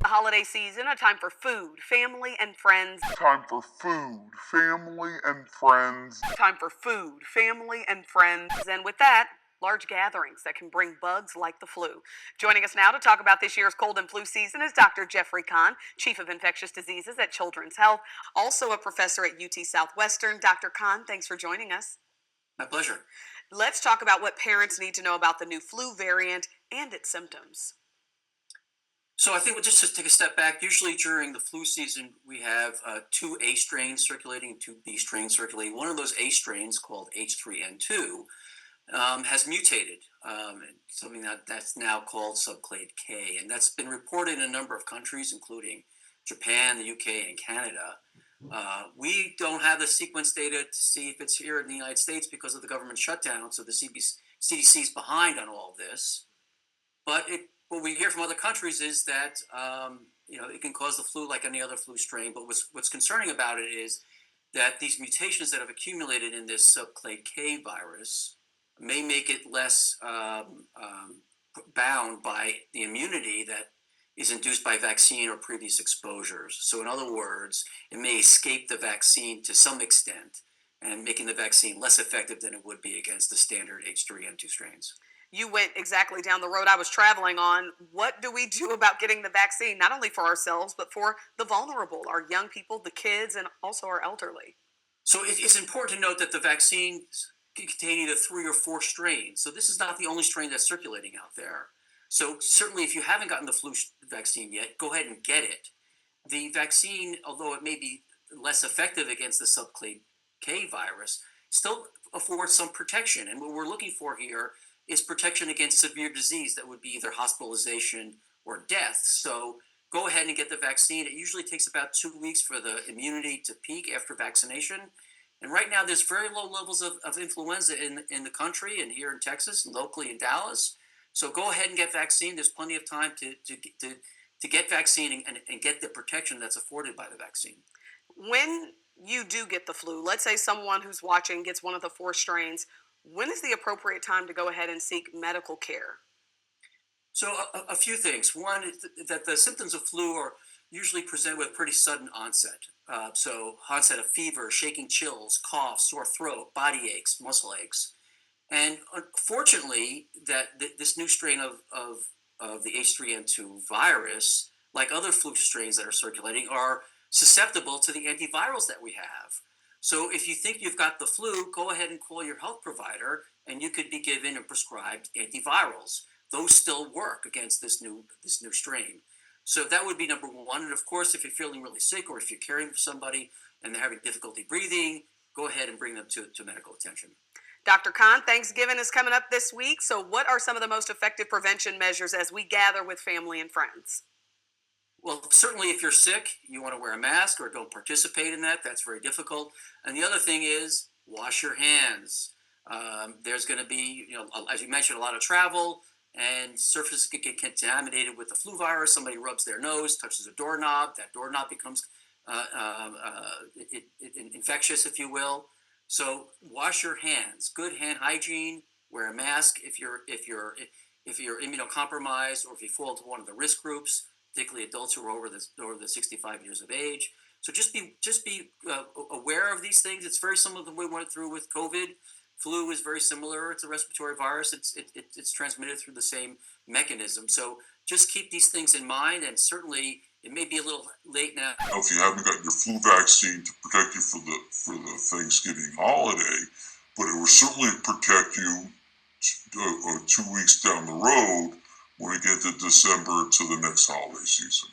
Holiday season, a time for food, family, and friends. Time for food, family, and friends. Time for food, family, and friends. And with that, large gatherings that can bring bugs like the flu. Joining us now to talk about this year's cold and flu season is Dr. Jeffrey Kahn, Chief of Infectious Diseases at Children's Health, also a professor at UT Southwestern. Dr. Kahn, thanks for joining us. My pleasure. Let's talk about what parents need to know about the new flu variant and its symptoms. So I think we'll just take a step back. Usually during the flu season, we have two A strains circulating, two B strains circulating. One of those A strains, called H3N2, has mutated, something that's now called subclade K. And that's been reported in a number of countries, including Japan, the UK, and Canada. We don't have the sequence data to see if it's here in the United States because of the government shutdown, so the CDC is behind on all of this. But what we hear from other countries is that it can cause the flu like any other flu strain. But what's concerning about it is that these mutations that have accumulated in this subclade K virus may make it less bound by the immunity that is induced by vaccine or previous exposures. So in other words, it may escape the vaccine to some extent and making the vaccine less effective than it would be against the standard H3N2 strains. You went exactly down the road I was traveling on. What do we do about getting the vaccine, not only for ourselves, but for the vulnerable, our young people, the kids, and also our elderly? So it's important to note that the vaccines contain either 3 or 4 strains. So this is not the only strain that's circulating out there. So certainly if you haven't gotten the flu vaccine yet, go ahead and get it. The vaccine, although it may be less effective against the subclade K virus, still affords some protection. And what we're looking for here is protection against severe disease that would be either hospitalization or death. So go ahead and get the vaccine. It usually takes about 2 weeks for the immunity to peak after vaccination. And right now there's very low levels of influenza in the country and here in Texas and locally in Dallas. So go ahead and get vaccine. There's plenty of time to get vaccine and get the protection that's afforded by the vaccine. When you do get the flu, let's say someone who's watching gets one of the 4 strains, when is the appropriate time to go ahead and seek medical care? So a few things. One is that the symptoms of flu are usually present with pretty sudden onset. So onset of fever, shaking chills, cough, sore throat, body aches, muscle aches. And unfortunately, this new strain of the H3N2 virus, like other flu strains that are circulating, are susceptible to the antivirals that we have. So if you think you've got the flu, go ahead and call your health provider, and you could be given and prescribed antivirals. Those still work against this new strain. So that would be number one. And of course, if you're feeling really sick or if you're caring for somebody and they're having difficulty breathing, go ahead and bring them to medical attention. Dr. Kahn, Thanksgiving is coming up this week. So what are some of the most effective prevention measures as we gather with family and friends? Well, certainly if you're sick, you want to wear a mask or don't participate in that. That's very difficult. And the other thing is wash your hands. There's going to be, as you mentioned, a lot of travel, and surfaces can get contaminated with the flu virus. Somebody rubs their nose, touches a doorknob. That doorknob becomes infectious, if you will. So wash your hands. Good hand hygiene. Wear a mask if you're immunocompromised or if you fall into one of the risk groups, particularly adults who are over the 65 years of age. So just be aware of these things. It's very similar to what we went through with COVID. Flu is very similar. It's a respiratory virus. It's transmitted through the same mechanism. So just keep these things in mind. And certainly, it may be a little late now. If you haven't gotten your flu vaccine to protect you for the Thanksgiving holiday, but it will certainly protect you 2 weeks down the road when we get to December to the next holiday season.